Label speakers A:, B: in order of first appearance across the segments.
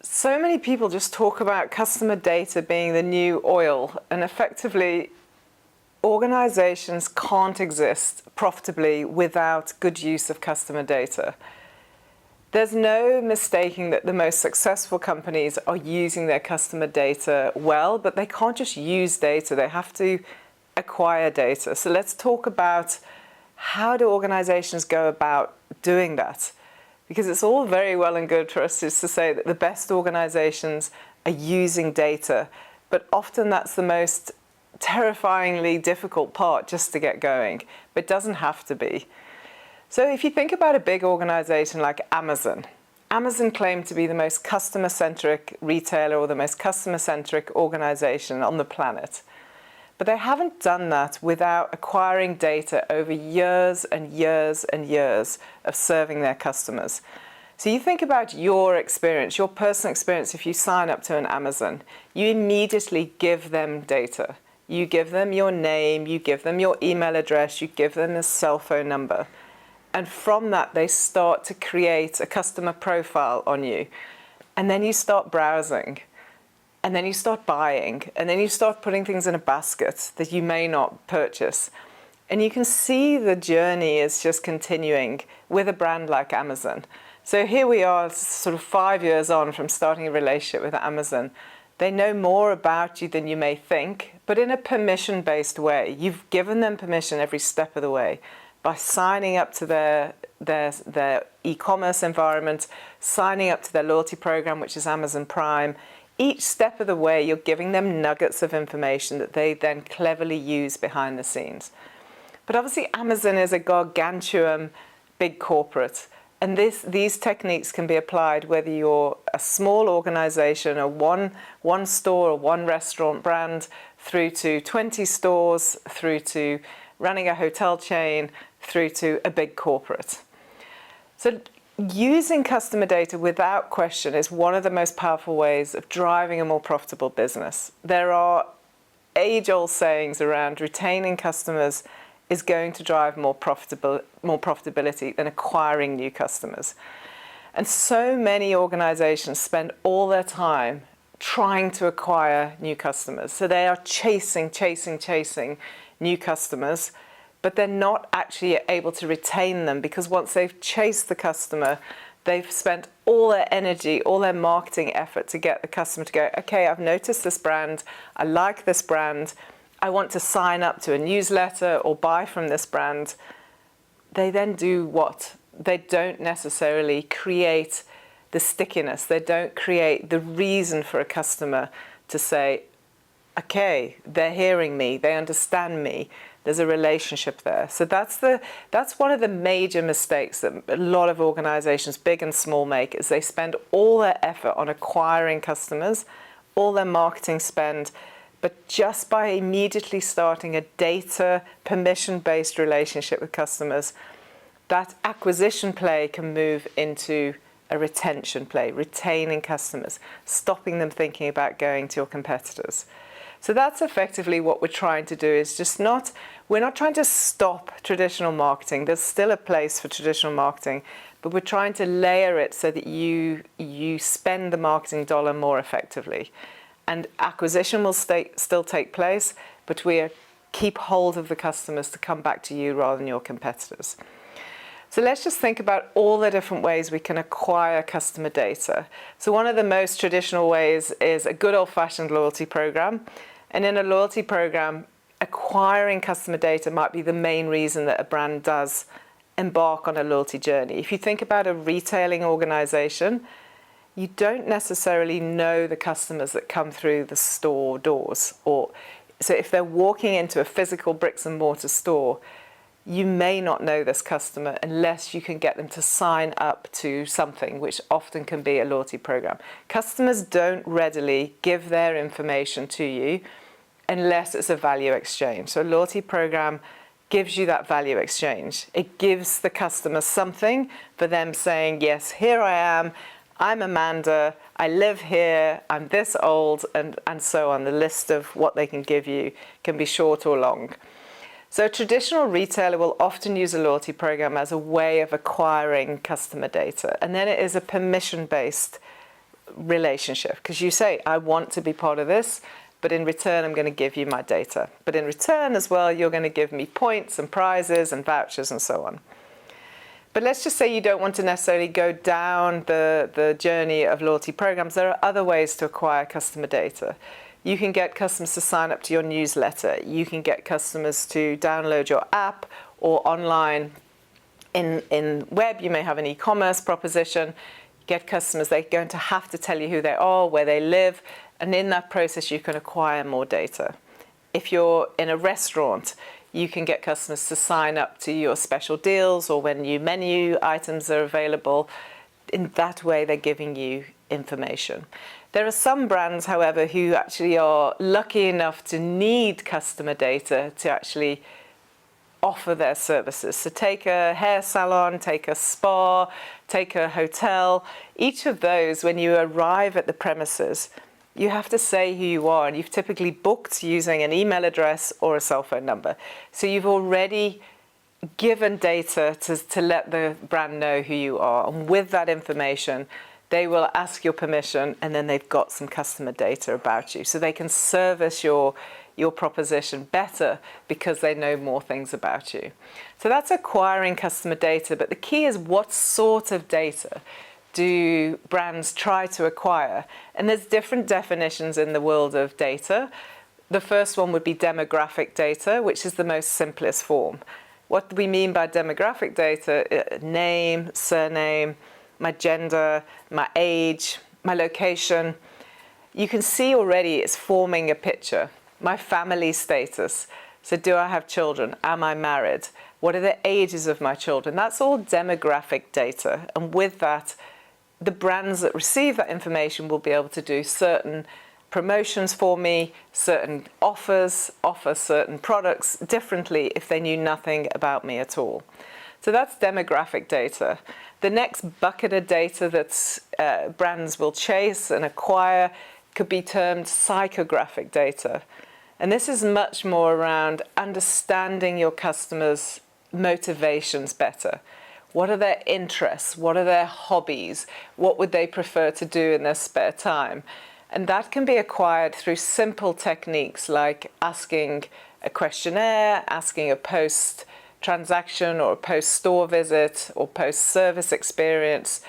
A: So many people just talk about customer data being the new oil, and effectively organizations can't exist profitably without good use of customer data. There's no mistaking that the most successful companies are using their customer data well, but they can't just use data, they have to acquire data. So let's talk about how do organizations go about doing that? Because it's all very well and good for us just to say that the best organizations are using data, but often that's the most terrifyingly difficult part just to get going, but it doesn't have to be. So if you think about a big organization like Amazon, Amazon claimed to be the most customer-centric retailer or the most customer-centric organization on the planet. But they haven't done that without acquiring data over years and years and years of serving their customers. So you think about your experience, your personal experience. If you sign up to an Amazon, you immediately give them data. You give them your name, you give them your email address, you give them a cell phone number. And from that, they start to create a customer profile on you. And then you start browsing. And then you start buying, and then you start putting things in a basket that you may not purchase. And you can see the journey is just continuing with a brand like Amazon. So here we are sort of 5 years on from starting a relationship with Amazon. They know more about you than you may think, but in a permission-based way. You've given them permission every step of the way by signing up to their e-commerce environment, signing up to their loyalty program, which is Amazon Prime. Each step of the way, you're giving them nuggets of information that they then cleverly use behind the scenes. But obviously, Amazon is a gargantuan big corporate. And these techniques can be applied whether you're a small organization, a one store or one restaurant brand, through to 20 stores, through to running a hotel chain, through to a big corporate. So using customer data without question is one of the most powerful ways of driving a more profitable business. There are age-old sayings around retaining customers is going to drive more profitability than acquiring new customers. And so many organizations spend all their time trying to acquire new customers. So they are chasing new customers, but they're not actually able to retain them, because once they've chased the customer, they've spent all their energy, all their marketing effort to get the customer to go, okay, I've noticed this brand, I like this brand, I want to sign up to a newsletter or buy from this brand. They then do what? They don't necessarily create the stickiness. They don't create the reason for a customer to say, okay, they're hearing me, they understand me, there's a relationship there. So that's one of the major mistakes that a lot of organizations, big and small, make, is they spend all their effort on acquiring customers, all their marketing spend, but just by immediately starting a data permission-based relationship with customers, that acquisition play can move into a retention play, retaining customers, stopping them thinking about going to your competitors. So that's effectively what we're trying to do, is we're not trying to stop traditional marketing. There's still a place for traditional marketing, but we're trying to layer it so that you spend the marketing dollar more effectively. And acquisition will still take place, but we keep hold of the customers to come back to you rather than your competitors. So let's just think about all the different ways we can acquire customer data. So one of the most traditional ways is a good old-fashioned loyalty program. And in a loyalty program, acquiring customer data might be the main reason that a brand does embark on a loyalty journey. If you think about a retailing organization, you don't necessarily know the customers that come through the store doors. So if they're walking into a physical bricks and mortar store, you may not know this customer unless you can get them to sign up to something, which often can be a loyalty program. Customers don't readily give their information to you unless it's a value exchange. So a loyalty program gives you that value exchange. It gives the customer something for them saying, yes, here I am, I'm Amanda, I live here, I'm this old, and so on. The list of what they can give you can be short or long. So a traditional retailer will often use a loyalty program as a way of acquiring customer data. And then it is a permission-based relationship, because you say, I want to be part of this, but in return, I'm going to give you my data. But in return as well, you're going to give me points and prizes and vouchers and so on. But let's just say you don't want to necessarily go down the journey of loyalty programs. There are other ways to acquire customer data. You can get customers to sign up to your newsletter. You can get customers to download your app, or online in web, you may have an e-commerce proposition. Get customers, they're going to have to tell you who they are, where they live, and in that process you can acquire more data. If you're in a restaurant, you can get customers to sign up to your special deals, or when new menu items are available. In that way, they're giving you information. There are some brands, however, who actually are lucky enough to need customer data to actually offer their services. So take a hair salon, take a spa, take a hotel. Each of those, when you arrive at the premises, you have to say who you are, and you've typically booked using an email address or a cell phone number. So you've already given data to let the brand know who you are, and with that information, they will ask your permission, and then they've got some customer data about you. So they can service your proposition better because they know more things about you. So that's acquiring customer data, but the key is what sort of data do brands try to acquire? And there's different definitions in the world of data. The first one would be demographic data, which is the most simplest form. What we mean by demographic data: name, surname, my gender, my age, my location. You can see already it's forming a picture. My family status. So do I have children? Am I married? What are the ages of my children? That's all demographic data. And with that, the brands that receive that information will be able to do certain promotions for me, certain offers, offer certain products differently if they knew nothing about me at all. So that's demographic data. The next bucket of data that brands will chase and acquire could be termed psychographic data. And this is much more around understanding your customers' motivations better. What are their interests? What are their hobbies? What would they prefer to do in their spare time? And that can be acquired through simple techniques like asking a questionnaire, asking a post-transaction or a post-store visit or post-service experience,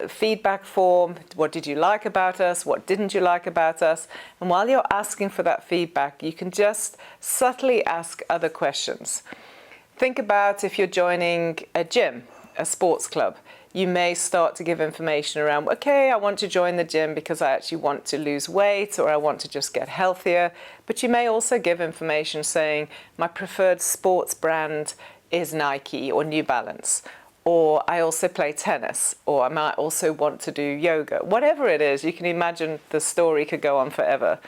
A: feedback form. What did you like about us? What didn't you like about us? And while you're asking for that feedback, you can just subtly ask other questions. Think about if you're joining a gym, a sports club. You may start to give information around, okay, I want to join the gym because I actually want to lose weight, or I want to just get healthier. But you may also give information saying, my preferred sports brand is Nike or New Balance, or I also play tennis, or I might also want to do yoga. Whatever it is, you can imagine the story could go on forever.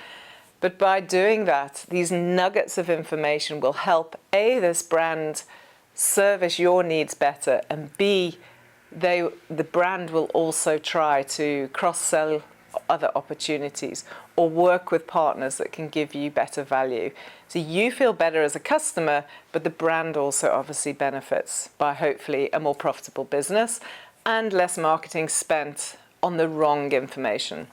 A: But by doing that, these nuggets of information will help A, this brand service your needs better, and B, the brand will also try to cross-sell other opportunities or work with partners that can give you better value. So you feel better as a customer, but the brand also obviously benefits by hopefully a more profitable business and less marketing spent on the wrong information.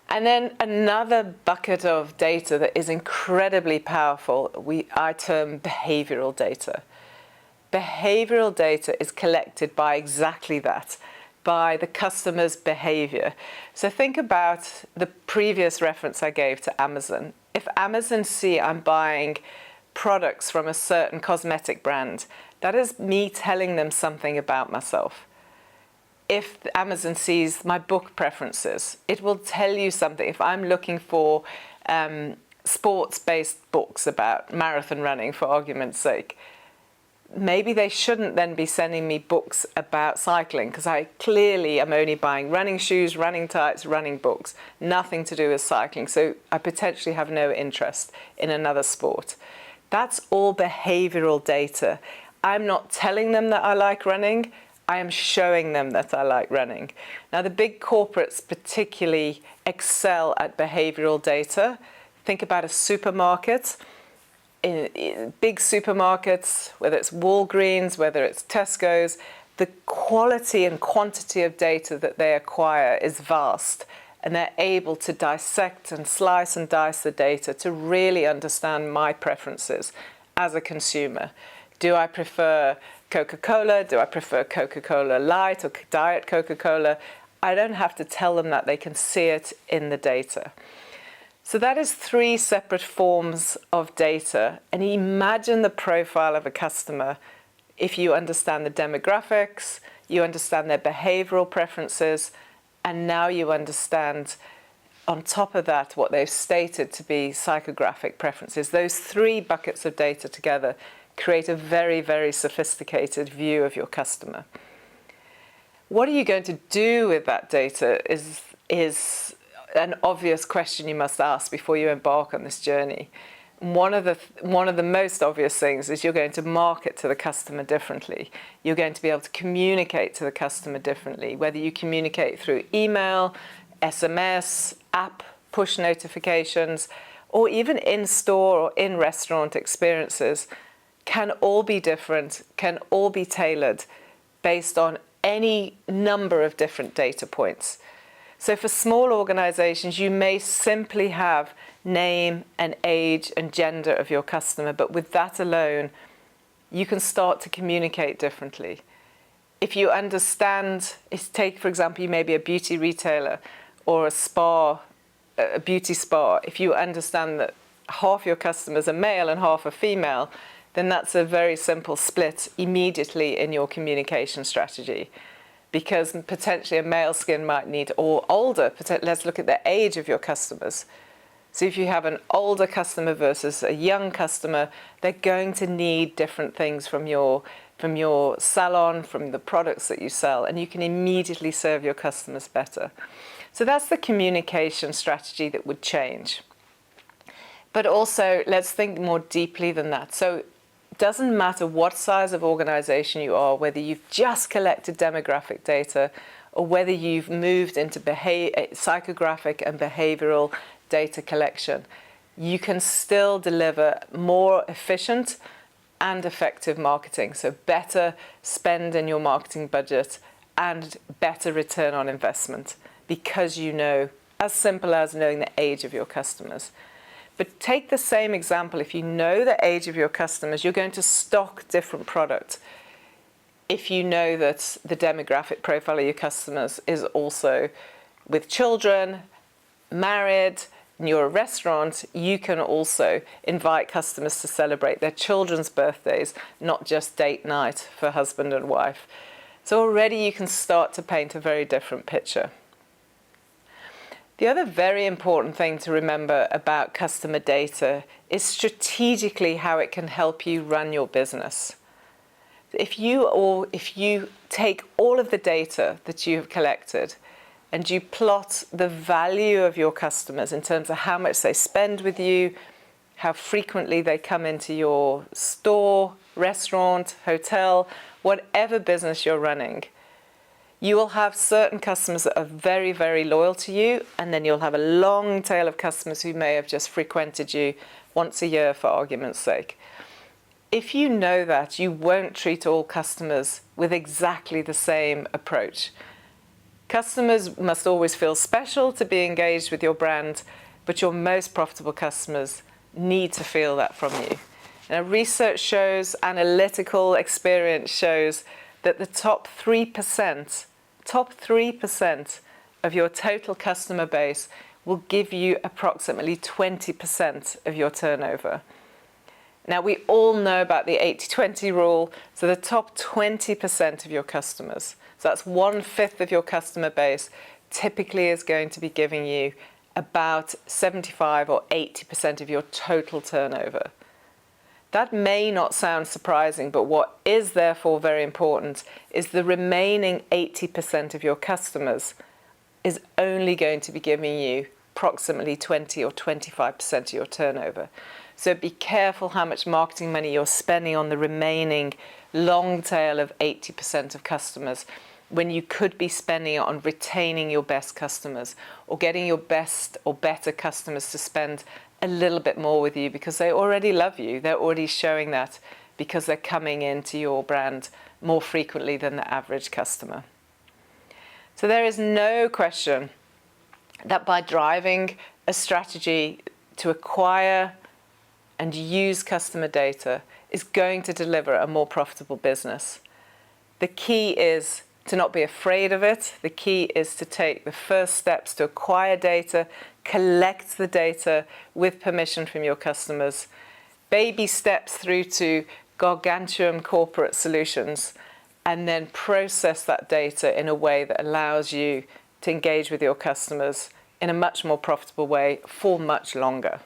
A: And then another bucket of data that is incredibly powerful, I term behavioral data. Behavioral data is collected by exactly that, by the customer's behavior. So think about the previous reference I gave to Amazon. If Amazon see I'm buying products from a certain cosmetic brand, that is me telling them something about myself. If Amazon sees my book preferences, it will tell you something. If I'm looking for sports-based books about marathon running, for argument's sake, maybe they shouldn't then be sending me books about cycling, because I clearly am only buying running shoes, running tights, running books, nothing to do with cycling. So I potentially have no interest in another sport. That's all behavioral data. I'm not telling them that I like running. I am showing them that I like running. Now, the big corporates particularly excel at behavioral data. Think about a supermarket. In big supermarkets, whether it's Walgreens, whether it's Tesco's, the quality and quantity of data that they acquire is vast, and they're able to dissect and slice and dice the data to really understand my preferences as a consumer. Do I prefer Coca-Cola? Do I prefer Coca-Cola Light or Diet Coca-Cola? I don't have to tell them that. They can see it in the data. So that is 3 separate forms of data. And imagine the profile of a customer if you understand the demographics, you understand their behavioral preferences, and now you understand, on top of that, what they've stated to be psychographic preferences. Those 3 buckets of data together create a very, very sophisticated view of your customer. What are you going to do with that data is an obvious question you must ask before you embark on this journey. One of the most obvious things is you're going to market to the customer differently. You're going to be able to communicate to the customer differently, whether you communicate through email, SMS, app, push notifications, or even in-store or in-restaurant experiences can all be different, can all be tailored based on any number of different data points. So for small organizations, you may simply have name and age and gender of your customer, but with that alone, you can start to communicate differently. If you understand, take for example, you may be a beauty retailer or a spa, a beauty spa. If you understand that half your customers are male and half are female, then that's a very simple split immediately in your communication strategy. Because potentially a male skin might need, or older, let's look at the age of your customers. So if you have an older customer versus a young customer, they're going to need different things from your salon, from the products that you sell, and you can immediately serve your customers better. So that's the communication strategy that would change. But also, let's think more deeply than that. So it doesn't matter what size of organization you are, whether you've just collected demographic data or whether you've moved into psychographic and behavioral data collection, you can still deliver more efficient and effective marketing. So better spend in your marketing budget and better return on investment because you know, as simple as knowing the age of your customers. But take the same example. If you know the age of your customers, you're going to stock different products. If you know that the demographic profile of your customers is also with children, married, and you're a restaurant, you can also invite customers to celebrate their children's birthdays, not just date night for husband and wife. So already you can start to paint a very different picture. The other very important thing to remember about customer data is strategically how it can help you run your business. If you take all of the data that you have collected and you plot the value of your customers in terms of how much they spend with you, how frequently they come into your store, restaurant, hotel, whatever business you're running, you will have certain customers that are very, very loyal to you, and then you'll have a long tail of customers who may have just frequented you once a year for argument's sake. If you know that, you won't treat all customers with exactly the same approach. Customers must always feel special to be engaged with your brand, but your most profitable customers need to feel that from you. Now, research shows, analytical experience shows that the top 3% of your total customer base will give you approximately 20% of your turnover. Now, we all know about the 80-20 rule, so the top 20% of your customers, so that's 1/5 of your customer base, typically is going to be giving you about 75 or 80% of your total turnover. That may not sound surprising, but what is therefore very important is the remaining 80% of your customers is only going to be giving you approximately 20 or 25% of your turnover. So be careful how much marketing money you're spending on the remaining long tail of 80% of customers when you could be spending it on retaining your best customers or getting your best or better customers to spend a little bit more with you because they already love you. They're already showing that because they're coming into your brand more frequently than the average customer. So there is no question that by driving a strategy to acquire and use customer data is going to deliver a more profitable business. The key is to not be afraid of it. The key is to take the first steps to acquire data, collect the data with permission from your customers, baby steps through to gargantuan corporate solutions, and then process that data in a way that allows you to engage with your customers in a much more profitable way for much longer.